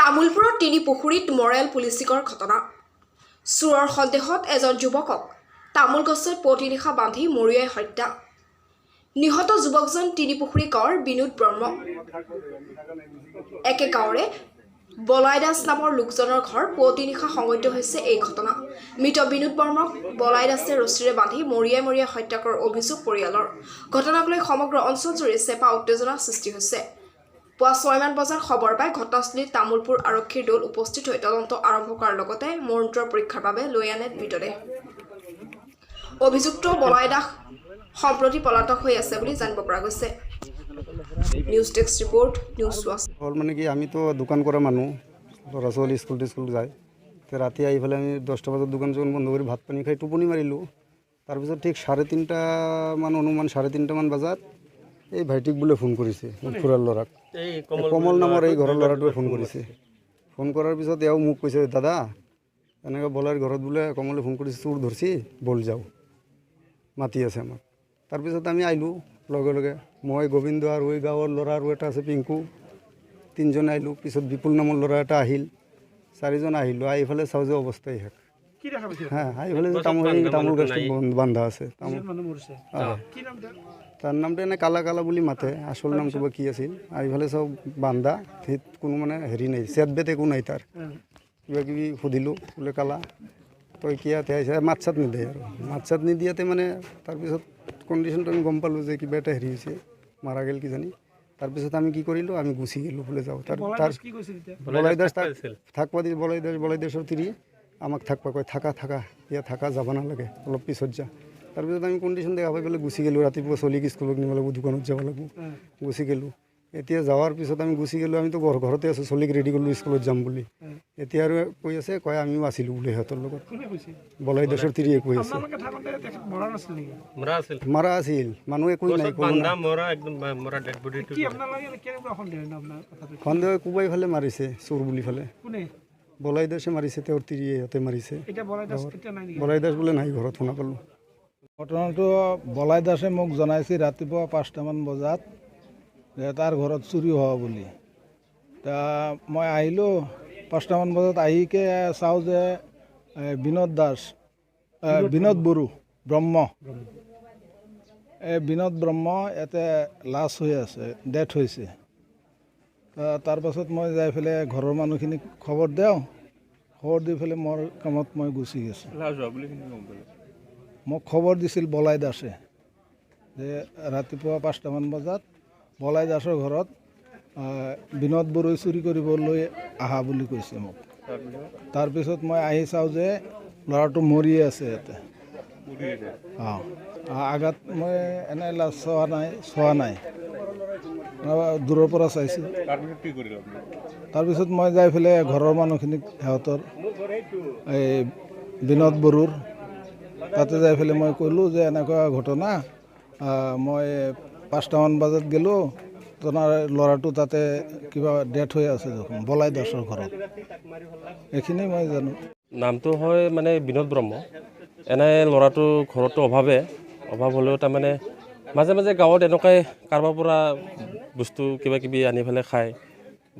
তামুলপুৰৰ তিনি পুখুৰীত মৰেল পুলিচিকৰ ঘটনা। চোৰৰ সন্দেহত এজন যুৱকক তামোল গছত পুৱতি নিশা বান্ধি মৰিয়াই হত্যা। নিহত যুৱকজন তিনি পুখুৰী গাঁৱৰ বিনোদ ব্ৰহ্ম। একে গাঁৱৰে বলাই দাস নামৰ লোকজনৰ ঘৰ পুৱতি নিশা সংঘটিত হৈছে এই ঘটনা। মৃত বিনোদ বৰ্মক বলাই দাসে ৰছীৰে বান্ধি মৰিয়াই হত্যা কৰাৰ অভিযোগ পৰিয়ালৰ। ঘটনাক লৈ সমগ্ৰ অঞ্চলজুৰি চেপা উত্তেজনাৰ সৃষ্টি হৈছে। পুৱা 6 মান বজাৰ খবৰ পাই ঘটনাস্থলীত তামুলপুৰ আৰক্ষীৰ দল উপস্থিত হৈ তদন্ত আৰম্ভ কৰাৰ লগতে মৰণোত্তৰ পৰীক্ষাৰ বাবে লৈ আনে মৃতদেহ। অভিযুক্ত বলাই দাস সম্প্ৰতি পলাতক হৈ আছে বুলি জানিব পৰা গৈছে। News desk report, news watch. মানে কি আমি তো দোকান কৰা মানুহ, ল'ৰা ছোৱালী স্কুল যায়, তো ৰাতি আহি পেলাই আমি 10টা বজাত দোকান বন্ধ কৰি ভাত পানী খাই টোপনি মাৰিলোঁ। তাৰপিছত ঠিক 3:30 মান অনুমান 3:30 মান বজাত এই ভাইটিক বোলে ফোন কৰিছে, খুৰাৰ ল'ৰাক, কমল নামৰ এই ঘৰৰ ল'ৰাটোৱে ফোন কৰিছে। ফোন কৰাৰ পিছত এওঁ মোক কৈছে, দাদা এনেকৈ বলাৰ ঘৰত বোলে কমলে ফোন কৰিছে, চোৰ ধৰছি, বল যাওঁ, মাতি আছে আমাক। তাৰপিছত আমি আহিলোঁ লগে লগে, মই, গোবিন্দ আৰু এই গাঁৱৰ ল'ৰা আৰু এটা আছে পিংকু, 3জন আহিলোঁ। পিছত বিপুল নামৰ ল'ৰা এটা আহিল, 4জন আহিলোঁ। আহি পেলাই চাওঁ যে অৱস্থাই শেষ। হ্যাঁ, আহি পেলাই তামোল গাছটো বান্ধা আছে। তাৰ নামটো এনে কালা কালা বুলি মাতে, আচল নামটো বা কি আছিল। আহি পেলাই চব বান্ধা, কোনো মানে হেৰি নাই, চেট বেট একো নাই। তাৰ কিবা কিবি সুধিলোঁ, বোলে কালা তই কিয় আহিছে, মাত চাত নিদিয়ে আৰু মাত চাত নিদিয়াতে মানে তাৰপিছত কণ্ডিশ্যনটো আমি গম পালোঁ যে কিবা এটা হেৰি হৈছে, মাৰা গ'ল কিজানি। তাৰপিছত আমি কি কৰিলোঁ, আমি গুচি গ'লোঁ বোলে যাওঁ। তাৰ বলাই দাস থাকবা দি, বলাই দাসৰ তিৰি আমাক থাকবা কয়, থাকা ইয়াত থাকা, যাব নালাগে, অলপ পিছত যা। তাৰপিছত আমি কণ্ডিশ্যন দেখা পাই পেলাই গুচি গ'লোঁ। ৰাতিপুৱা চলিক স্কুলত নিব লাগিব, দোকানত যাব লাগিব, গুচি গ'লোঁ। এতিয়া যাৱাৰ পিছত আমি গুচি গ'লোঁ, আমিতো ঘৰতে আছোঁ, চলিক ৰেডি কৰিলোঁ স্কুলত যাম বুলি। এতিয়া আৰু কয় আমিও আছিলোঁ বোলে সিহঁতৰ লগত। বলাই দাসৰ তিৰিয়ে কৈ আছে মাৰা আছিল, মানুহ একো নাই। সন্দেহ কোবাই ফালে মাৰিছে, চোৰ বুলি ফালে। বলাই দাসে মাৰিছে, তেওঁৰ তিৰিয়ে সিহঁতে মাৰিছে। বলাই দাস বোলে নাই ঘৰত, শুনা পালোঁ। ঘটনাটো বলাই দাসে মোক জনাইছে ৰাতিপুৱা 5টা মান বজাত যে তাৰ ঘৰত চুৰি হোৱা বুলি। তা মই আহিলোঁ 5টা মান বজাত, আহিকে চাওঁ যে বিনোদ ব্ৰহ্ম, এই বিনোদ ব্ৰহ্ম ইয়াতে লাছ হৈ আছে, ডেথ হৈছে। তাৰপাছত মই যাই পেলাই ঘৰৰ মানুহখিনিক খবৰ দিওঁ, খবৰ দি পেলাই মোৰ কামত মই গুচি গৈছোঁ। মোক খবৰ দিছিল বলাই দাসে যে ৰাতিপুৱা 5টা মান বজাত বলাই দাসৰ ঘৰত বিনোদ বড়োই চুৰি কৰিবলৈ আহা বুলি কৈছে মোক। তাৰপিছত মই আহি চাওঁ যে ল'ৰাটো মৰিয়ে আছে ইয়াতে। আঘাত মই এনে লাজ চোৱা নাই, দূৰৰ পৰা চাইছোঁ। তাৰপিছত মই যাই পেলাই ঘৰৰ মানুহখিনিক, সিহঁতৰ এই বিনোদ বড়োৰ তাতে যাই পেলাই মই ক'লোঁ যে এনেকুৱা ঘটনা, মই 5টা মান বজাত গ'লোঁ, তোমাৰ ল'ৰাটো তাতে কিবা ডেথ হৈ আছে দেখোন, বলাই দাসৰ ঘৰত। এইখিনি মই জানো। নামটো হয় মানে বিনোদ ব্ৰহ্ম। এনে ল'ৰাটো ঘৰতো অভাৱ হ'লেও তাৰমানে মাজে মাজে গাঁৱত এনেকুৱাই কাৰোবাৰ পৰা বস্তু কিবা কিবি আনি পেলাই খায়,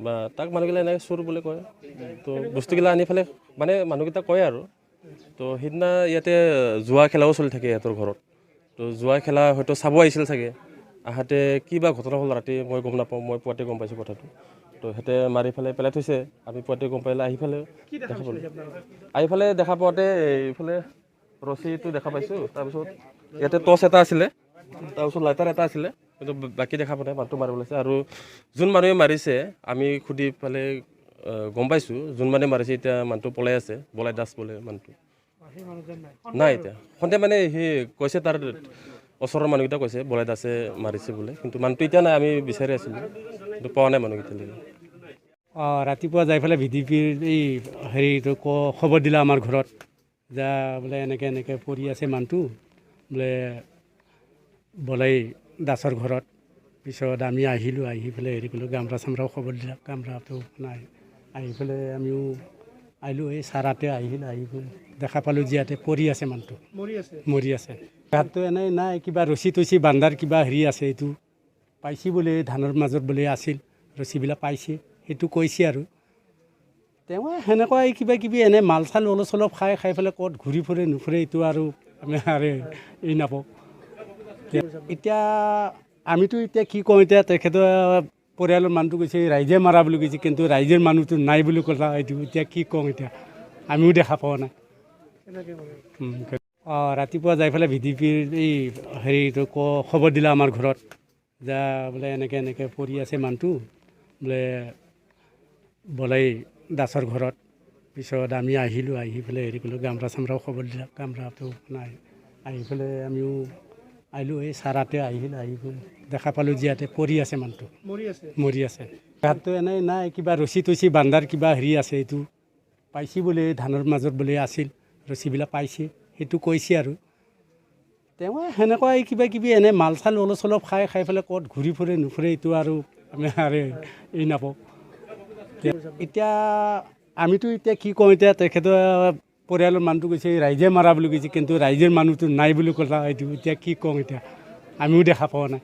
বা তাক মানুহগিলা এনেকৈ চোৰ বুলি কয়। তো বস্তুগিলা আনি পেলাই মানে মানুহকেইটা কয় আৰু। তো সিদিনা ইয়াতে জুৱা খেলাও চলি থাকে ইহঁতৰ ঘৰত। তো জুৱা খেলা হয়তো চাব আহিছিল চাগে, আহাতে কি বা ঘটনা হ'ল ৰাতি মই গম নাপাওঁ, মই পুৱাতে গম পাইছোঁ কথাটো। তো সিহঁতে মাৰি পেলাই থৈছে, আমি পুৱাতে গম পাইলে আহি পেলাই দেখা পাওঁতে এইফালে ৰছীটো দেখা পাইছোঁ। তাৰপিছত ইয়াতে টৰ্চ এটা আছিলে, তাৰপিছত লাইটাৰ এটা আছিলে, কিন্তু বাকী দেখা পোৱা নাই। মানুহটো মাৰিব লাগিছে, আৰু যোন মানুহে মাৰিছে আমি সুধি পেলাই গম পাইছোঁ যোন মানুহে মাৰিছে এতিয়া মানুহটো পলাই আছে, বলাই দাস বোলে মানুহটো নাই এতিয়া। সন্ধিয়া মানে সি কৈছে, তাৰ ওচৰৰ মানুহকেইটা কৈছে বলাই দাসে মাৰিছে বোলে, কিন্তু মানুহটো এতিয়া নাই, আমি বিচাৰি আছিলোঁ কিন্তু পোৱা নাই মানুহকেইটালৈকে। ৰাতিপুৱা যাই পেলাই VDPৰ এই হেৰিটো খবৰ দিলে আমাৰ ঘৰত, যা বোলে এনেকৈ পৰি আছে মানুহটো বোলে বলাই দাসৰ ঘৰত। পিছত আমি আহিলোঁ, আহি পেলাই হেৰি কৰিলোঁ, গামৰা চামৰাও খবৰ দিলাক, গামৰাটো নাই। আহি পেলাই আমিও আহিলোঁ, এই চাৰাতে আহিল, আহি দেখা পালোঁ যে ইয়াতে পৰি আছে মানুহটো, মৰি আছে। গাতটো এনেই নাই, কিবা ৰছী তছী বান্ধাৰ কিবা হেৰি আছে, এইটো পাইছে বোলে ধানৰ মাজত বোলে আছিল, ৰছীবিলাক পাইছে, সেইটো কৈছে আৰু। তেওঁ সেনেকুৱাই কিবা কিবি এনে মাল চাল অলপ চলপ খাই পেলাই ক'ত ঘূৰি ফুৰে নুফুৰে এইটো আৰু আমি আৰু এই নাপাওঁ এতিয়া আমিতো এতিয়া কি কওঁ এতিয়া তেখেতৰ পৰিয়ালৰ মানুহটো কৈছে ৰাইজে মাৰা বুলি কৈছে কিন্তু ৰাইজৰ মানুহটো নাই বুলি ক'লা এইটো এতিয়া কি কওঁ এতিয়া আমিও দেখা পোৱা নাই ৰাতিপুৱা যাই পেলাই ভিডিপিৰ এই হেৰিটো খবৰ দিলা আমাৰ ঘৰত যা বোলে এনেকৈ পৰি আছে মানুহটো বোলে বলাই দাসৰ ঘৰত পিছত আমি আহিলোঁ আহি পেলাই হেৰি কৰিলোঁ গামৰা চামৰাও খবৰ দিলাক গামৰাটো নাই আহি পেলাই আমিও আহিলোঁ এই চাৰাতে আহিলোঁ আহি দেখা পালোঁ যে ইয়াতে পৰি আছে মানুহটো মৰি আছে গাতটো এনেই নাই কিবা ৰছী তচি বান্ধাৰ কিবা হেৰি আছে এইটো পাইছে বোলে ধানৰ মাজত বোলে আছিল ৰছীবিলাক পাইছে সেইটো কৈছে আৰু তেওঁ সেনেকুৱাই কিবা কিবি এনে মাল চাল অলপ চলপ খাই পেলাই ক'ত ঘূৰি ফুৰে নুফুৰে এইটো আৰু আমি আৰু এই নাপাওঁ এতিয়া আমিতো এতিয়া কি কওঁ এতিয়া তেখেতৰ পৰিয়ালৰ মানুহটো কৈছে ৰাইজে মাৰা বুলি কৈছে কিন্তু ৰাইজৰ মানুহটো নাই বুলি ক'লা এইটো এতিয়া কি কওঁ এতিয়া আমিও দেখা পোৱা নাই